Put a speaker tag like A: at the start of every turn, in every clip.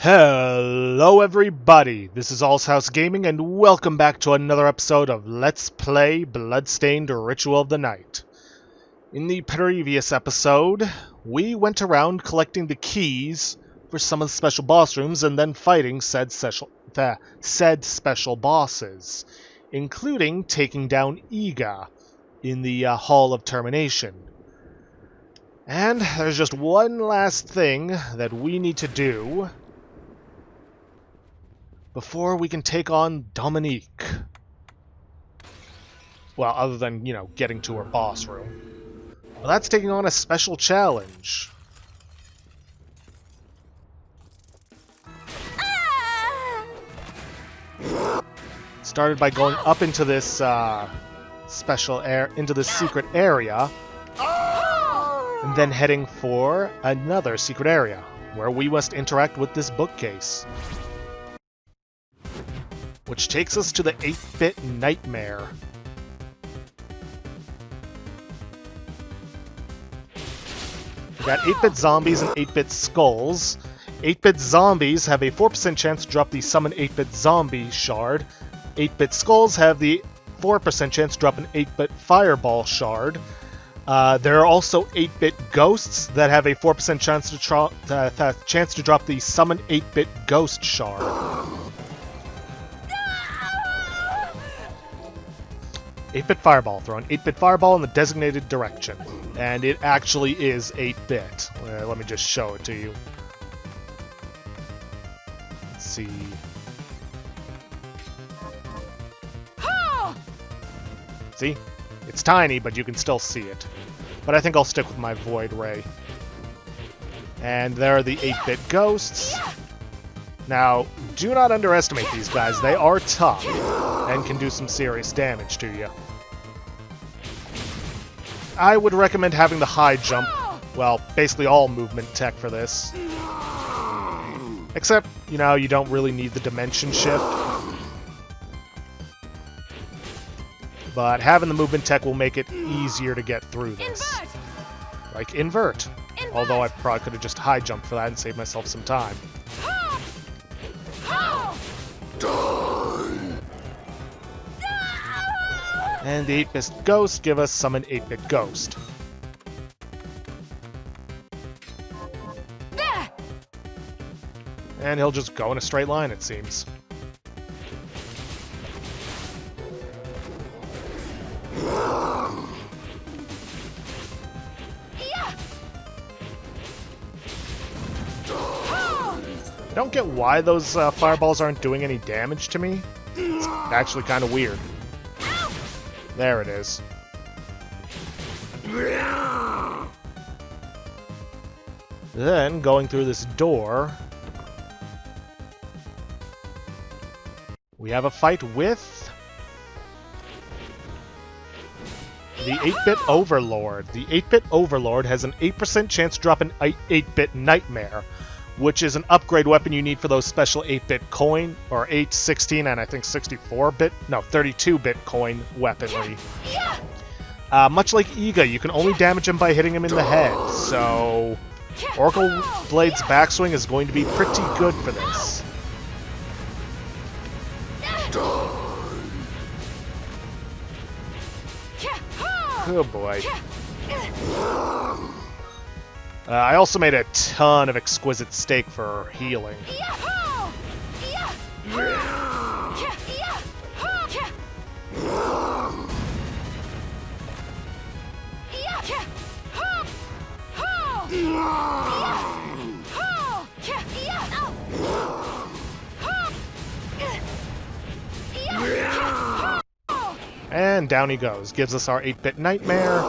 A: Hello everybody, this is All's House Gaming and welcome back to another episode of Let's Play Bloodstained Ritual of the Night. In the previous episode, we went around collecting the keys for some of the special boss rooms and then fighting said special bosses, including taking down Iga in the Hall of Termination. And there's just one last thing that we need to do before we can take on Dominique. Well, other than, getting to her boss room. Well, that's taking on a special challenge. Started by going up into this secret area, and then heading for another secret area, where we must interact with this bookcase. Which takes us to the 8-bit nightmare. We got 8-bit zombies and 8-bit skulls. 8-bit zombies have a 4% chance to drop the summon 8-bit zombie shard. 8-bit skulls have the 4% chance to drop an 8-bit fireball shard. There are also 8-bit ghosts that have a 4% chance to drop the summon 8-bit ghost shard. 8-bit fireball. Throw an 8-bit fireball in the designated direction. And it actually is 8-bit. Let me just show it to you. Let's see. See? It's tiny, but you can still see it. But I think I'll stick with my Void Ray. And there are the 8-bit ghosts. Now, do not underestimate these guys. They are tough and can do some serious damage to you. I would recommend having the high jump, well, basically all movement tech for this. Except, you don't really need the dimension shift. But having the movement tech will make it easier to get through this. Like invert. Although I probably could have just high jumped for that and saved myself some time. And the 8-bit ghost give us summon 8-bit ghost. And he'll just go in a straight line, it seems. I don't get why those fireballs aren't doing any damage to me. It's actually kind of weird. There it is. Then, going through this door, we have a fight with the 8-bit Overlord. The 8-bit Overlord has an 8% chance to drop an 8-bit Nightmare, which is an upgrade weapon you need for those special 8-bit coin, or 8, 16, and I think 32-bit coin weaponry. Much like Iga, you can only damage him by hitting him in the head, so Oracle Blade's backswing is going to be pretty good for this. Oh boy. I also made a ton of exquisite steak for healing. And down he goes. Gives us our 8-bit nightmare.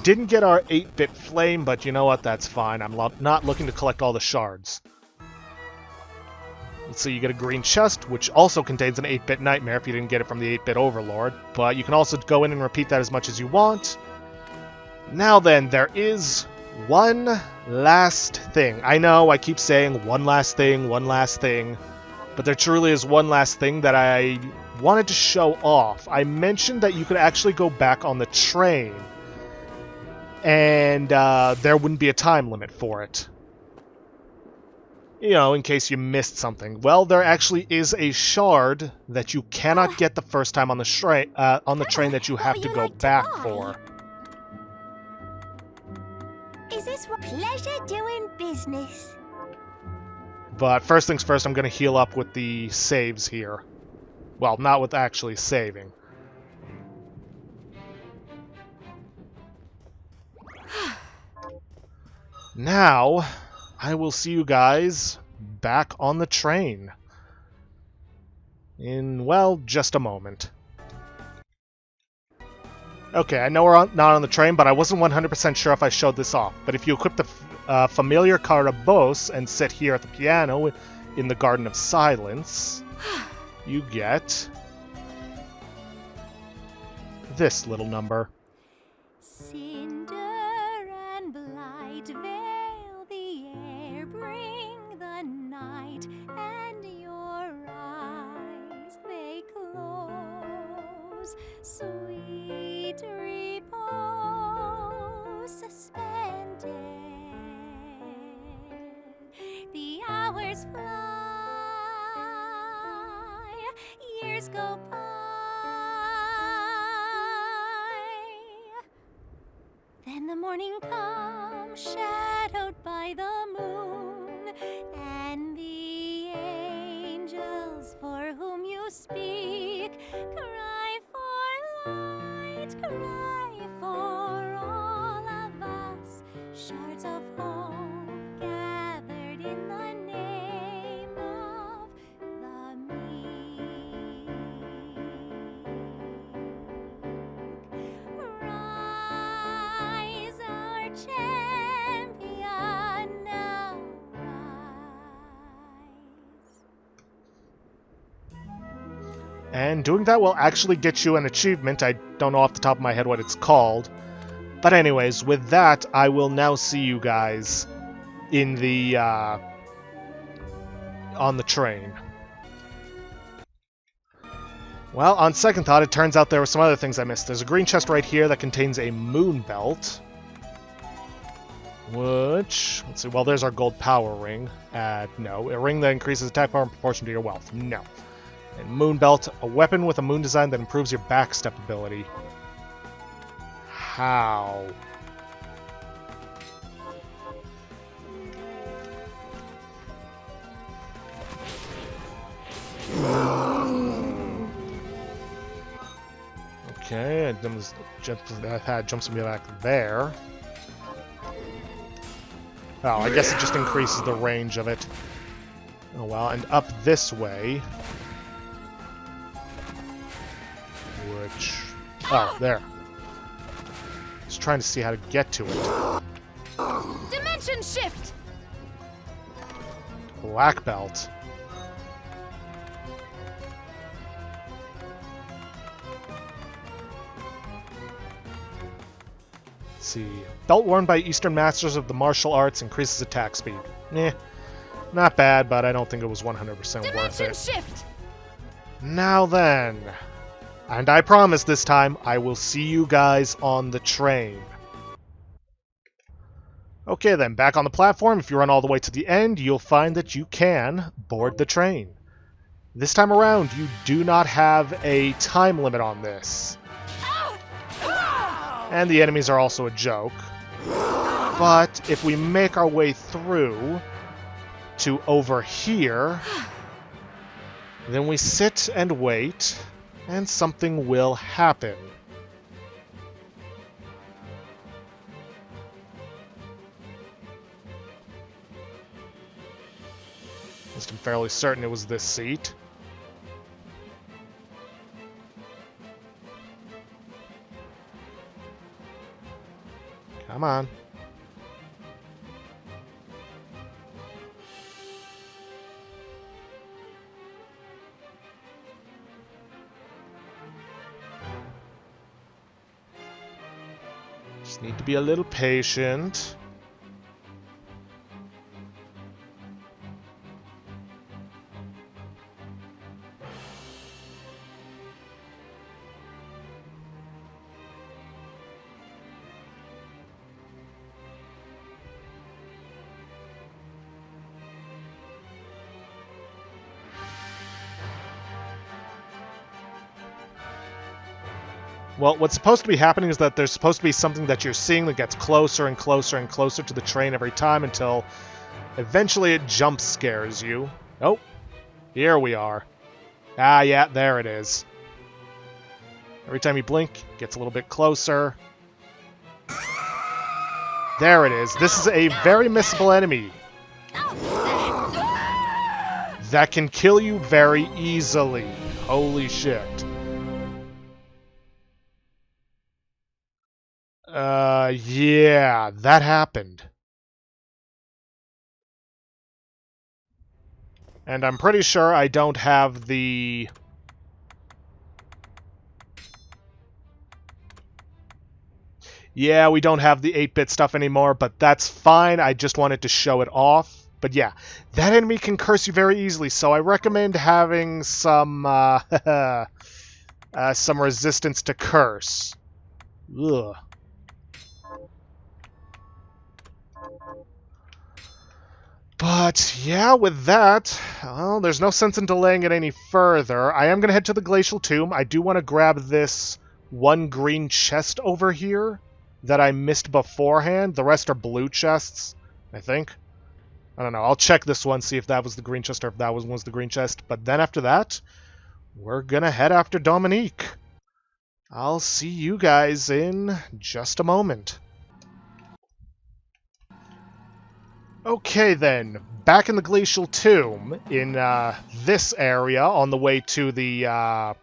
A: Didn't get our 8-bit flame, but you know what? That's fine. I'm not looking to collect all the shards. Let's see, you get a green chest, which also contains an 8-bit nightmare if you didn't get it from the 8-bit Overlord. But you can also go in and repeat that as much as you want. Now then, there is one last thing. I know I keep saying one last thing, but there truly is one last thing that I wanted to show off. I mentioned that you could actually go back on the train and there wouldn't be a time limit for it. You know, in case you missed something. Well, there actually is a shard that you cannot get the first time on the train that you have to go back for.
B: Is this pleasure doing business?
A: But first things first, I'm going to heal up with the saves here. Well, not with actually saving. Now, I will see you guys back on the train in, well, just a moment. Okay, I know we're not on the train, but I wasn't 100% sure if I showed this off. But if you equip the familiar Carabos and sit here at the piano in the Garden of Silence, you get this little number.
B: Cinder and blight veil the air, bring the night, and your eyes they close. Sweet repose suspended, the hours fly, years go by. Then the morning comes, shadowed by the moon, and the angels for whom you speak cry for light, cry for all of us, shards of hope gathered in the name of the meek. Rise, our champion, now rise.
A: And doing that will actually get you an achievement. I don't know off the top of my head what it's called. But anyways, with that, I will now see you guys in the, on the train. Well, on second thought, it turns out there were some other things I missed. There's a green chest right here that contains a moon belt. Which, let's see, well, there's our gold power ring. No, a ring that increases attack power in proportion to your wealth. No. And moon belt, a weapon with a moon design that improves your backstep ability. How? Okay, that jumps me back there. Oh, I guess it just increases the range of it. Oh well, and up this way. Which... oh, there. Just trying to see how to get to it.
B: Dimension shift!
A: Black belt. Let's see. Belt worn by Eastern Masters of the Martial Arts increases attack speed. Not bad, but I don't think it was 100% worth it.
B: Shift!
A: Now then. And I promise this time, I will see you guys on the train. Okay then, back on the platform, if you run all the way to the end, you'll find that you can board the train. This time around, you do not have a time limit on this. And the enemies are also a joke. But if we make our way through to over here, then we sit and wait, and something will happen. At least I'm fairly certain it was this seat. Come on. Just need to be a little patient. Well, what's supposed to be happening is that there's supposed to be something that you're seeing that gets closer and closer and closer to the train every time until eventually it jump scares you. Oh, here we are. Ah, yeah, there it is. Every time you blink, it gets a little bit closer. There it is. This is a very missable enemy that can kill you very easily. Holy shit. Yeah, that happened. And I'm pretty sure I don't have the... Yeah, we don't have the 8-bit stuff anymore, but that's fine. I just wanted to show it off. But yeah, that enemy can curse you very easily, so I recommend having some some resistance to curse. Ugh. But yeah, with that, well, there's no sense in delaying it any further. I am going to head to the Glacial Tomb. I do want to grab this one green chest over here that I missed beforehand. The rest are blue chests, I think. I don't know. I'll check this one, see if that was the green chest or if that was the green chest. But then after that, we're going to head after Dominique. I'll see you guys in just a moment. Okay then, back in the Glacial Tomb, in this area, on the way to the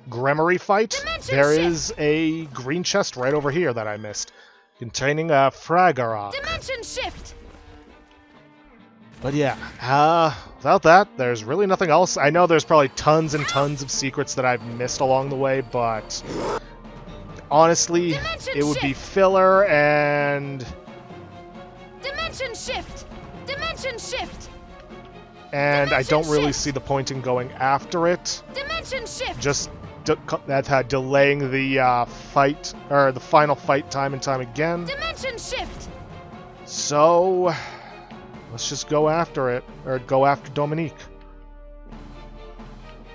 A: Gremory fight, there is a green chest right over here that I missed, containing a Fragorock.
B: Dimension shift!
A: But yeah, without that, there's really nothing else. I know there's probably tons and tons of secrets that I've missed along the way, but honestly, it would be filler and...
B: Dimension shift! Dimension shift!
A: And I don't really see the point in going after it.
B: Dimension shift!
A: Just delaying the fight, or the final fight time and time again.
B: Dimension shift!
A: So, let's just go after it, or go after Dominique.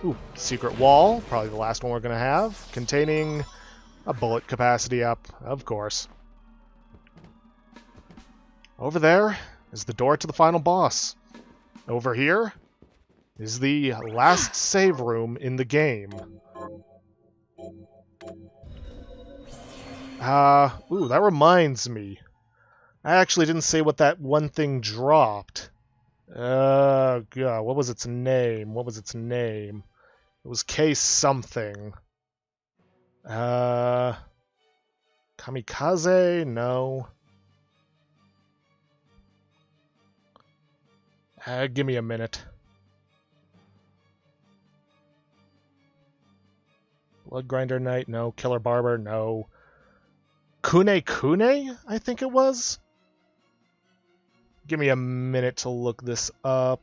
A: Ooh, secret wall, probably the last one we're gonna have, containing a bullet capacity up, of course. Over there is the door to the final boss. Over here is the last save room in the game. Ooh, that reminds me. I actually didn't say what that one thing dropped. God, what was its name? What was its name? It was K something. Kamikaze? No. Give me a minute. Blood Grinder Knight? No. Killer Barber? No. Kune Kune? I think it was? Give me a minute to look this up.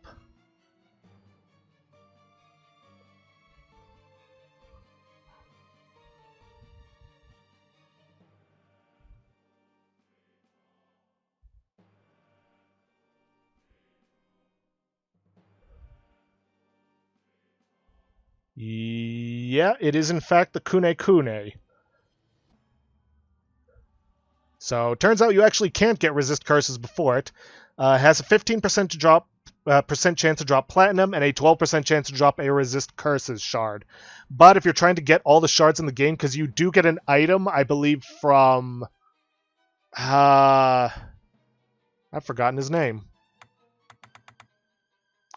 A: Yeah, it is in fact the Kune Kune. So, turns out you actually can't get resist curses before it. It has a 15% to drop percent chance to drop platinum and a 12% chance to drop a resist curses shard. But if you're trying to get all the shards in the game, because you do get an item, I believe from I've forgotten his name.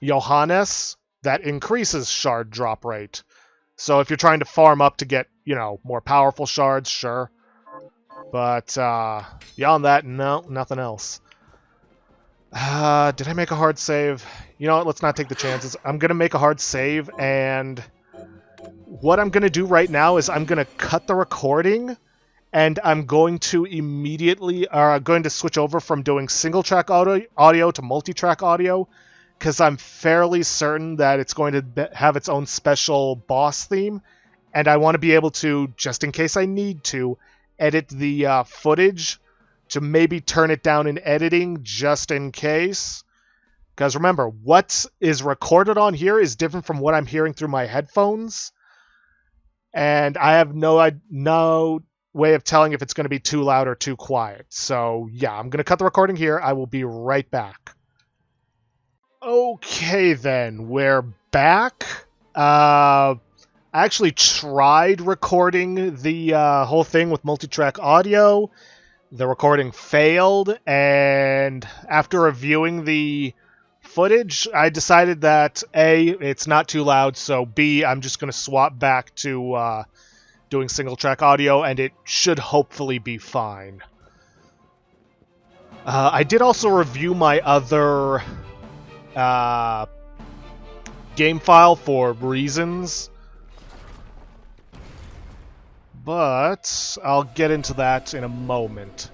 A: Johannes, that increases shard drop rate. So if you're trying to farm up to get, you know, more powerful shards, sure. But beyond that, no, nothing else. Did I make a hard save? You know what, let's not take the chances. I'm going to make a hard save, and what I'm going to do right now is I'm going to cut the recording, and I'm going to immediately, going to switch over from doing single-track audio to multi-track audio, because I'm fairly certain that it's going to have its own special boss theme, and I want to be able to, just in case I need to, edit the footage to maybe turn it down in editing just in case. Because remember, what is recorded on here is different from what I'm hearing through my headphones. and I have no way of telling if it's going to be too loud or too quiet. So yeah, I'm going to cut the recording here. I will be right back. Okay then, we're back. I actually tried recording the whole thing with multi-track audio. The recording failed, and after reviewing the footage, I decided that A, it's not too loud, so B, I'm just going to swap back to doing single-track audio, and it should hopefully be fine. I did also review my other game file for reasons, but I'll get into that in a moment.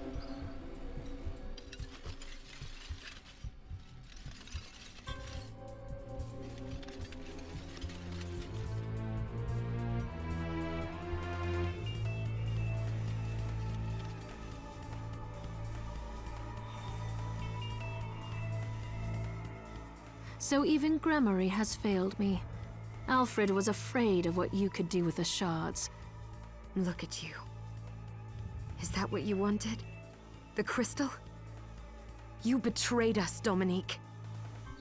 B: So even Gramarye has failed me. Alfred was afraid of what you could do with the shards.
C: Look at you. Is that what you wanted? The crystal? You betrayed us, Dominique.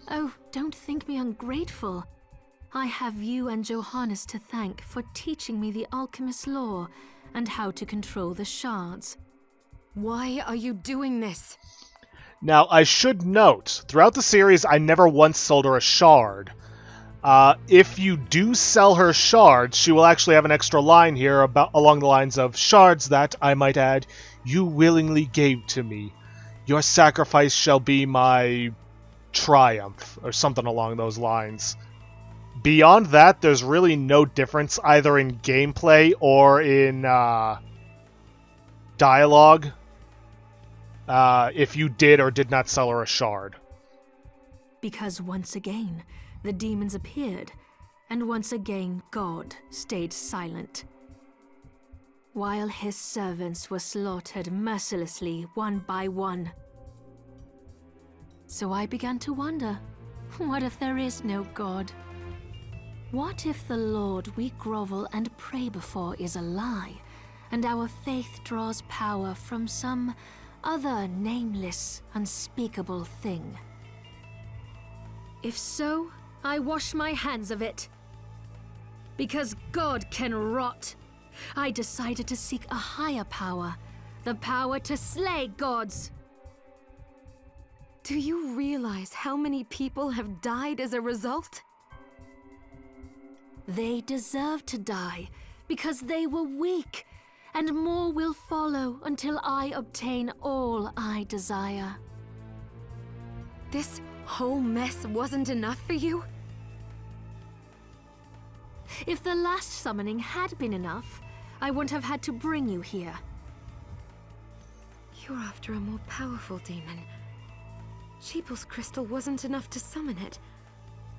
B: Oh, don't think me ungrateful. I have you and Johannes to thank for teaching me the alchemist's lore and how to control the shards.
C: Why are you doing this?
A: Now, I should note, throughout the series, I never once sold her a shard. If you do sell her shards, she will actually have an extra line here along the lines of, "Shards that, I might add, you willingly gave to me. Your sacrifice shall be my triumph," or something along those lines. Beyond that, there's really no difference either in gameplay or in dialogue if you did or did not sell her a shard.
B: Because once again, the demons appeared, and once again God stayed silent. While his servants were slaughtered mercilessly one by one. So I began to wonder, what if there is no God? What if the Lord we grovel and pray before is a lie, and our faith draws power from some other nameless, unspeakable thing? If so, I wash my hands of it. Because God can rot, I decided to seek a higher power, the power to slay gods.
C: Do you realize how many people have died as a result?
B: They deserve to die because they were weak, and more will follow until I obtain all I desire.
C: This whole mess wasn't enough for you?
B: If the last summoning had been enough, I wouldn't have had to bring you here.
C: You're after a more powerful demon. Sheeple's crystal wasn't enough to summon it,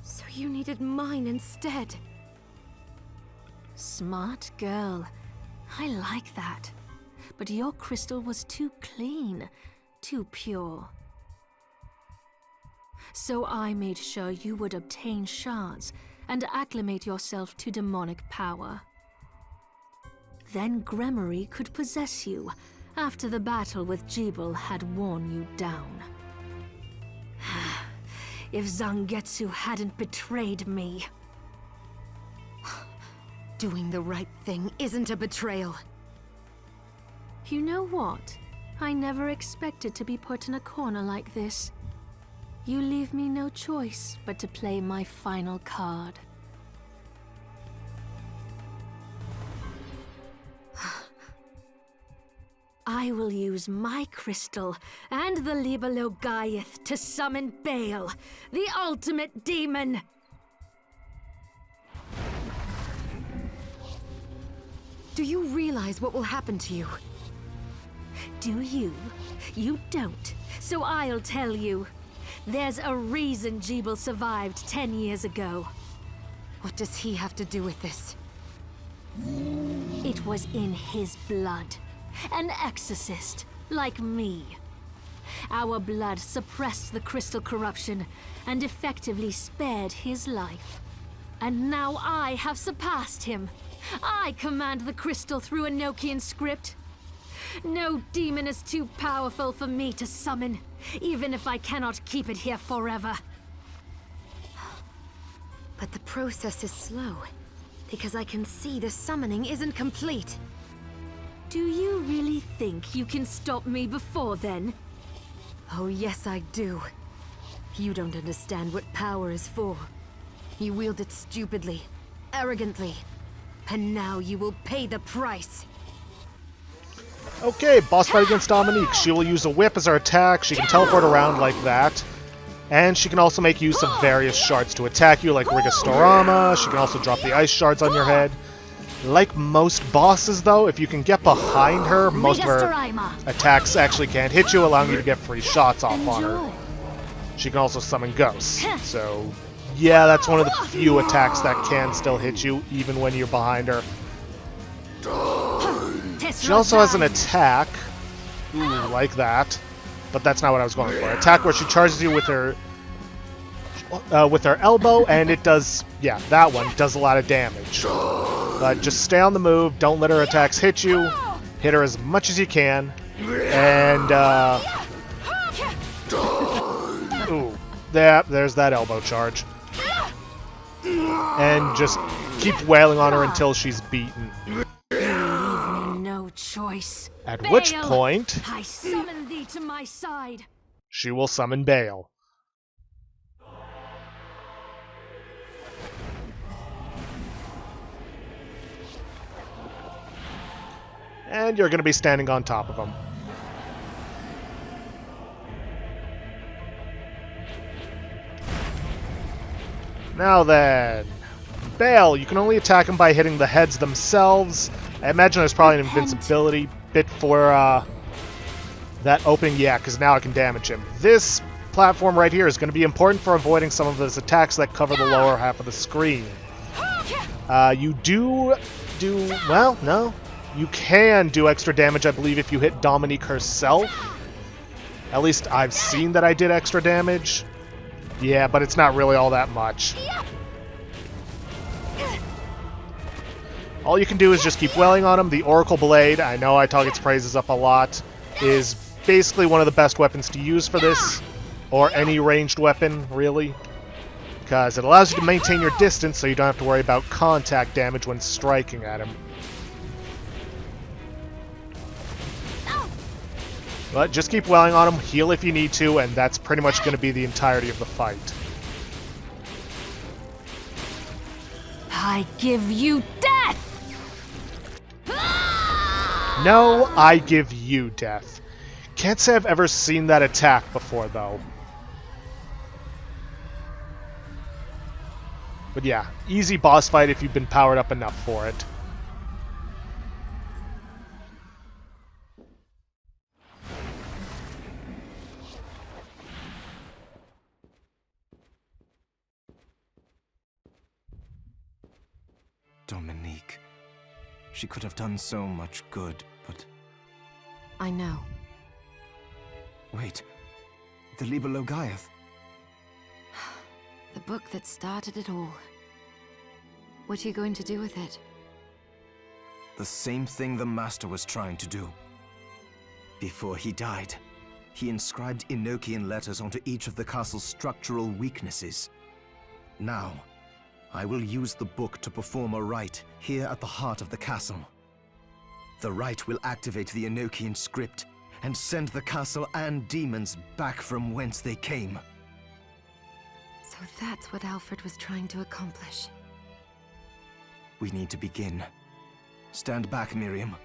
C: so you needed mine instead.
B: Smart girl. I like that. But your crystal was too clean, too pure. So I made sure you would obtain shards and acclimate yourself to demonic power. Then Gramarye could possess you after the battle with Jebel had worn you down. If Zangetsu hadn't betrayed me...
C: Doing the right thing isn't a betrayal.
B: You know what? I never expected to be put in a corner like this. You leave me no choice but to play my final card. I will use my crystal and the Libelo Gaiath to summon Baal, the ultimate demon!
C: Do you realize what will happen to you?
B: Do you? You don't, so I'll tell you. There's a reason Jebel survived 10 years ago.
C: What does he have to do with this?
B: It was in his blood. An exorcist, like me. Our blood suppressed the crystal corruption and effectively spared his life. And now I have surpassed him. I command the crystal through Enochian script. No demon is too powerful for me to summon, even if I cannot keep it here forever.
C: But the process is slow, because I can see the summoning isn't complete.
B: Do you really think you can stop me before then?
C: Oh yes, I do. You don't understand what power is for. You wield it stupidly, arrogantly, and now you will pay the price.
A: Okay, boss fight against Dominique. She will use a whip as her attack. She can teleport around like that. And she can also make use of various shards to attack you, like Rigastorama. She can also drop the ice shards on your head. Like most bosses, though, if you can get behind her, most of her attacks actually can't hit you, allowing you to get free shots off on her. She can also summon ghosts. So, yeah, that's one of the few attacks that can still hit you, even when you're behind her. She also has an attack, like that, but that's not what I was going for. Attack where she charges you with her elbow, and it does, yeah, that one does a lot of damage. But just stay on the move, don't let her attacks hit you, hit her as much as you can, and, ooh, there's that elbow charge. And just keep wailing on her until she's beaten.
B: Choice.
A: At
B: Baal,
A: which point,
B: I summon thee to my side.
A: She will summon Baal. And you're going to be standing on top of him. Now then, Baal, you can only attack him by hitting the heads themselves. I imagine there's probably an invincibility bit for that opening. Yeah, because now I can damage him. This platform right here is going to be important for avoiding some of his attacks that cover the lower half of the screen. You well, no. You can do extra damage, I believe, if you hit Dominique herself. At least I've seen that I did extra damage. Yeah, but it's not really all that much. All you can do is just keep wailing on him. The Oracle Blade, I know I talk its praises up a lot, is basically one of the best weapons to use for this, or any ranged weapon, really, because it allows you to maintain your distance so you don't have to worry about contact damage when striking at him. But just keep wailing on him, heal if you need to, and that's pretty much going to be the entirety of the fight.
B: I give you death!
A: No, I give you death. Can't say I've ever seen that attack before, though. But yeah, easy boss fight if you've been powered up enough for it.
D: Dominique. She could have done so much good, but...
C: I know.
D: Wait. The Liber Logaeth.
C: The book that started it all. What are you going to do with it?
D: The same thing the Master was trying to do. Before he died, he inscribed Enochian letters onto each of the castle's structural weaknesses. Now, I will use the book to perform a rite here at the heart of the castle. The rite will activate the Enochian script and send the castle and demons back from whence they came.
C: So that's what Alfred was trying to accomplish.
D: We need to begin. Stand back, Miriam.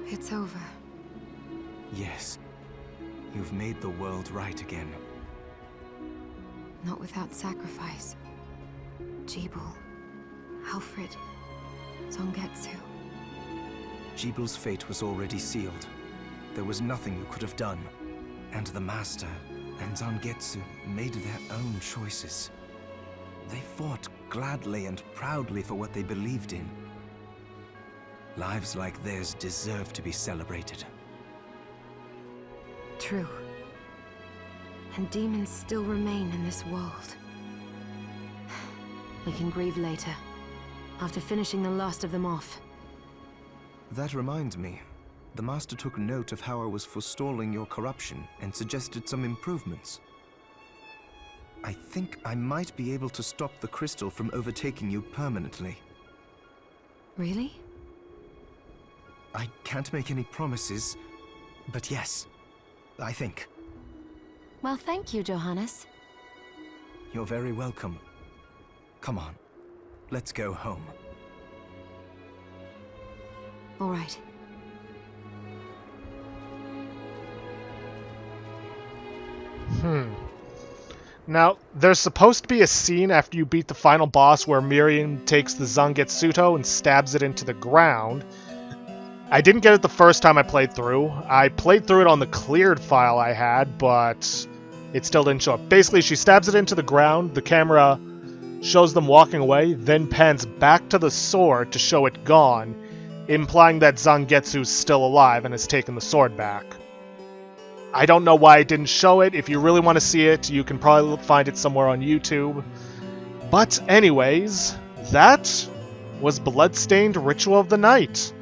C: It's over.
D: Yes. You've made the world right again.
C: Not without sacrifice. Jeeble, Alfred, Zangetsu.
D: Jeebel's fate was already sealed. There was nothing you could have done. And the Master and Zangetsu made their own choices. They fought gladly and proudly for what they believed in. Lives like theirs deserve to be celebrated.
C: True. And demons still remain in this world. We can grieve later, after finishing the last of them off.
D: That reminds me. The Master took note of how I was forestalling your corruption and suggested some improvements. I think I might be able to stop the crystal from overtaking you permanently.
C: Really?
D: I can't make any promises, but yes, I think.
C: Well, thank you, Johannes.
D: You're very welcome. Come on, let's go home.
C: All right.
A: Now, there's supposed to be a scene after you beat the final boss where Miriam takes the Zangetsuto and stabs it into the ground. I didn't get it the first time I played through. I played through it on the cleared file I had, but it still didn't show up. Basically, she stabs it into the ground, the camera shows them walking away, then pans back to the sword to show it gone, implying that Zangetsu's still alive and has taken the sword back. I don't know why it didn't show it. If you really want to see it, you can probably find it somewhere on YouTube. But anyways, that was Bloodstained Ritual of the Night,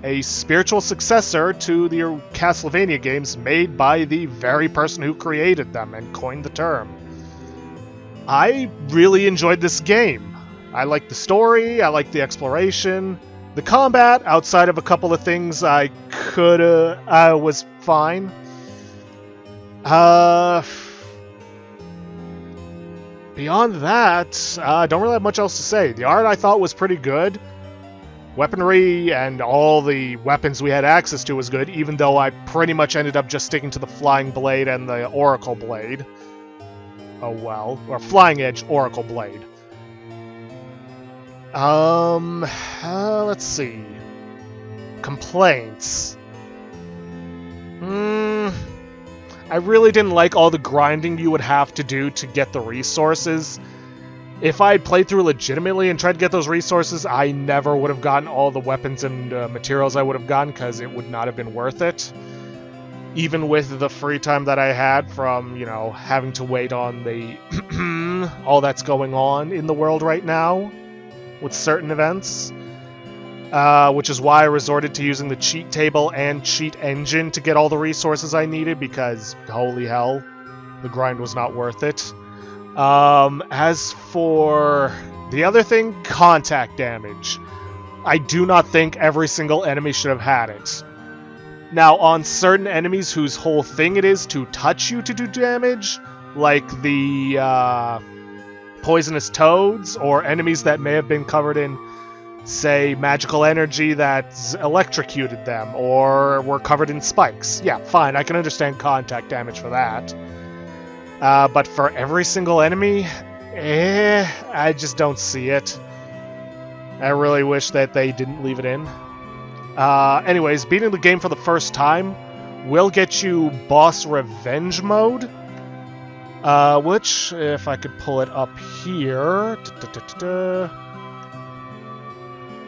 A: a spiritual successor to the Castlevania games made by the very person who created them and coined the term. I really enjoyed this game. I liked the story, I liked the exploration. The combat, outside of a couple of things I was fine. Beyond that, I don't really have much else to say. The art I thought was pretty good. Weaponry and all the weapons we had access to was good, even though I pretty much ended up just sticking to the Flying Blade and the Oracle Blade. Oh well. Or Flying Edge Oracle Blade. Let's see. Complaints. I really didn't like all the grinding you would have to do to get the resources. If I had played through legitimately and tried to get those resources, I never would have gotten all the weapons and materials I would have gotten, because it would not have been worth it. Even with the free time that I had from, you know, having to wait on the all that's going on in the world right now with certain events. Which is why I resorted to using the cheat table and cheat engine to get all the resources I needed, because holy hell, the grind was not worth it. As for the other thing, contact damage. I do not think every single enemy should have had it. Now, on certain enemies whose whole thing it is to touch you to do damage, like the poisonous toads, or enemies that may have been covered in, say, magical energy that electrocuted them, or were covered in spikes. Yeah, fine, I can understand contact damage for that. But for every single enemy, I just don't see it. I really wish that they didn't leave it in. Anyways, beating the game for the first time will get you boss revenge mode, which, if I could pull it up here,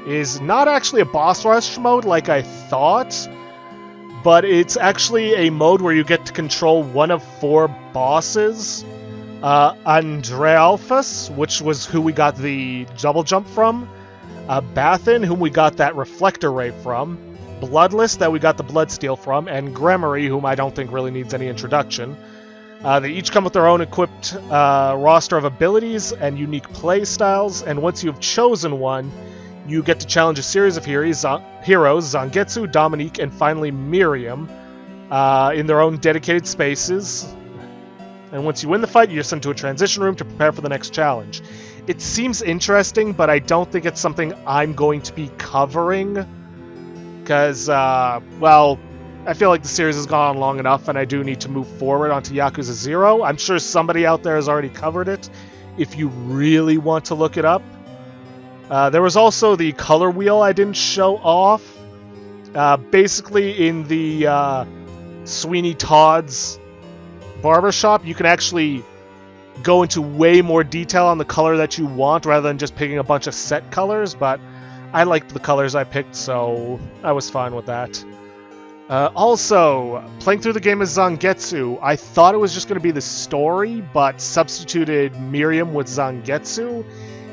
A: is not actually a boss rush mode like I thought, but it's actually a mode where you get to control one of 4 bosses. Andrealphus, which was who we got the double jump from, Bathin, whom we got that reflector ray from, Bloodless, that we got the bloodsteel from, and Gremory, whom I don't think really needs any introduction. They each come with their own equipped roster of abilities and unique play styles, and once you've chosen one, you get to challenge a series of heroes, Zangetsu, Dominique, and finally Miriam, in their own dedicated spaces. And once you win the fight, you're sent to a transition room to prepare for the next challenge. It seems interesting, but I don't think it's something I'm going to be covering, because, well, I feel like the series has gone on long enough and I do need to move forward onto Yakuza 0. I'm sure somebody out there has already covered it if you really want to look it up. There was also the color wheel I didn't show off. Basically, in the Sweeney Todd's barbershop, you can actually go into way more detail on the color that you want rather than just picking a bunch of set colors, but I liked the colors I picked, so I was fine with that. Also, playing through the game as Zangetsu, I thought it was just going to be the story, but substituted Miriam with Zangetsu.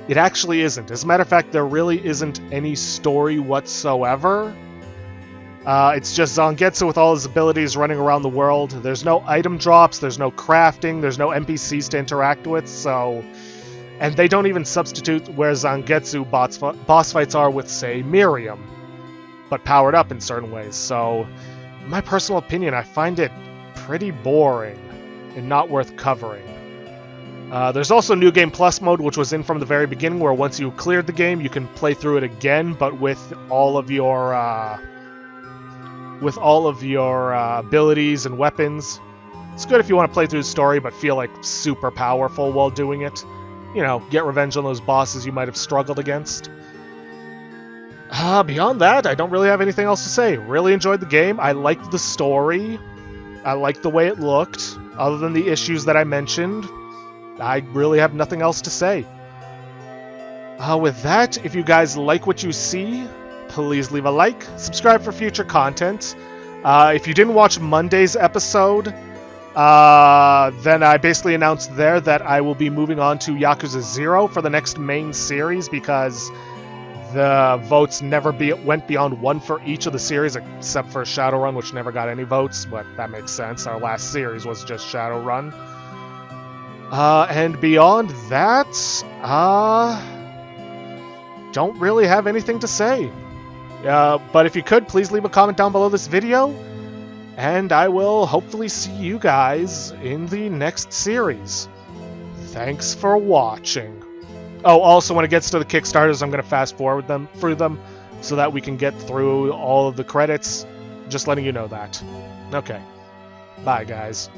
A: It actually isn't. As a matter of fact, there really isn't any story whatsoever. It's just Zangetsu with all his abilities running around the world. There's no item drops, there's no crafting, there's no NPCs to interact with, so... And they don't even substitute where Zangetsu boss fights are with, say, Miriam, but powered up in certain ways. So, in my personal opinion, I find it pretty boring and not worth covering. There's also New Game Plus mode, which was in from the very beginning, where once you cleared the game, you can play through it again, but with all of your abilities and weapons. It's good if you want to play through the story, but feel like super powerful while doing it. You know, get revenge on those bosses you might have struggled against. Beyond that, I don't really have anything else to say. Really enjoyed the game. I liked the story. I liked the way it looked. Other than the issues that I mentioned, I really have nothing else to say. With that, if you guys like what you see, please leave a like, subscribe for future content. If you didn't watch Monday's episode, then I basically announced there that I will be moving on to Yakuza 0 for the next main series because the votes never went beyond 1 for each of the series except for Shadowrun, which never got any votes, but that makes sense. Our last series was just Shadowrun. And beyond that, don't really have anything to say. But if you could, please leave a comment down below this video, and I will hopefully see you guys in the next series. Thanks for watching. Oh, also, when it gets to the Kickstarters, I'm going to fast forward through them so that we can get through all of the credits. Just letting you know that. Okay. Bye, guys.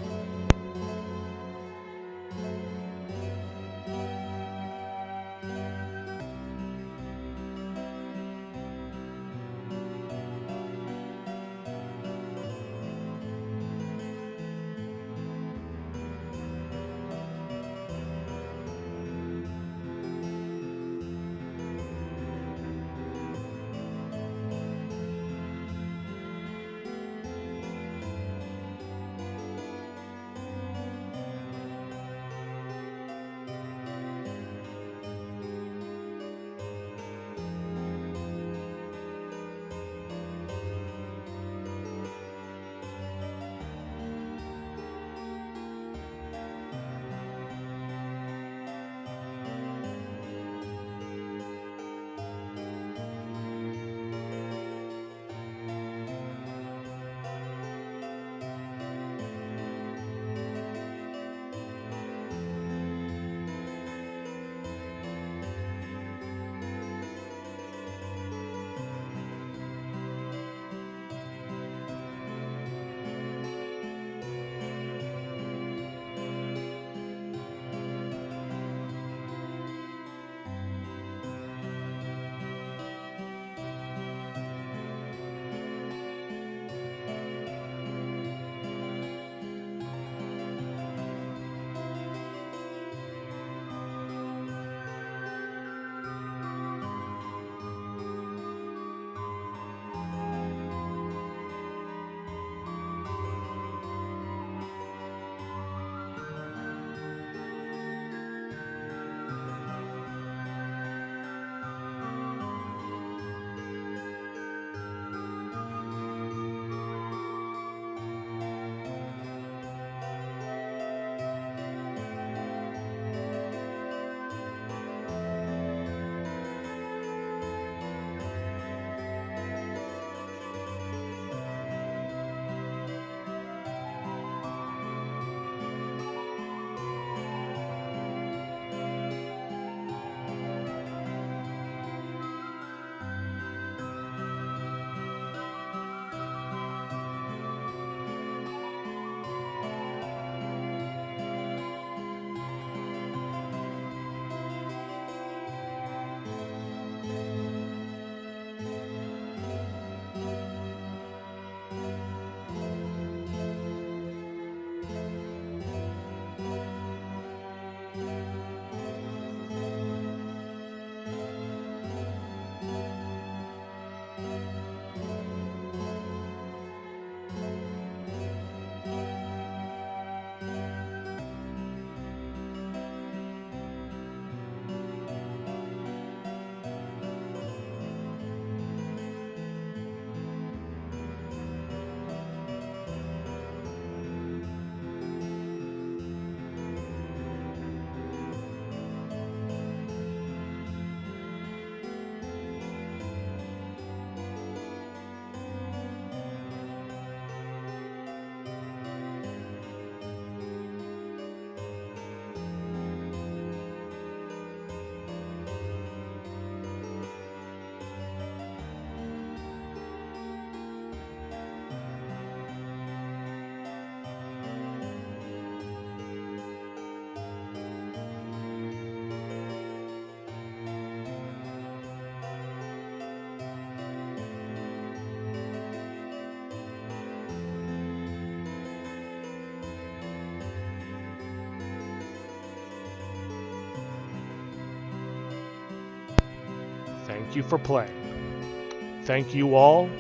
A: thank you for playing. Thank you all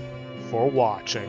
A: for watching.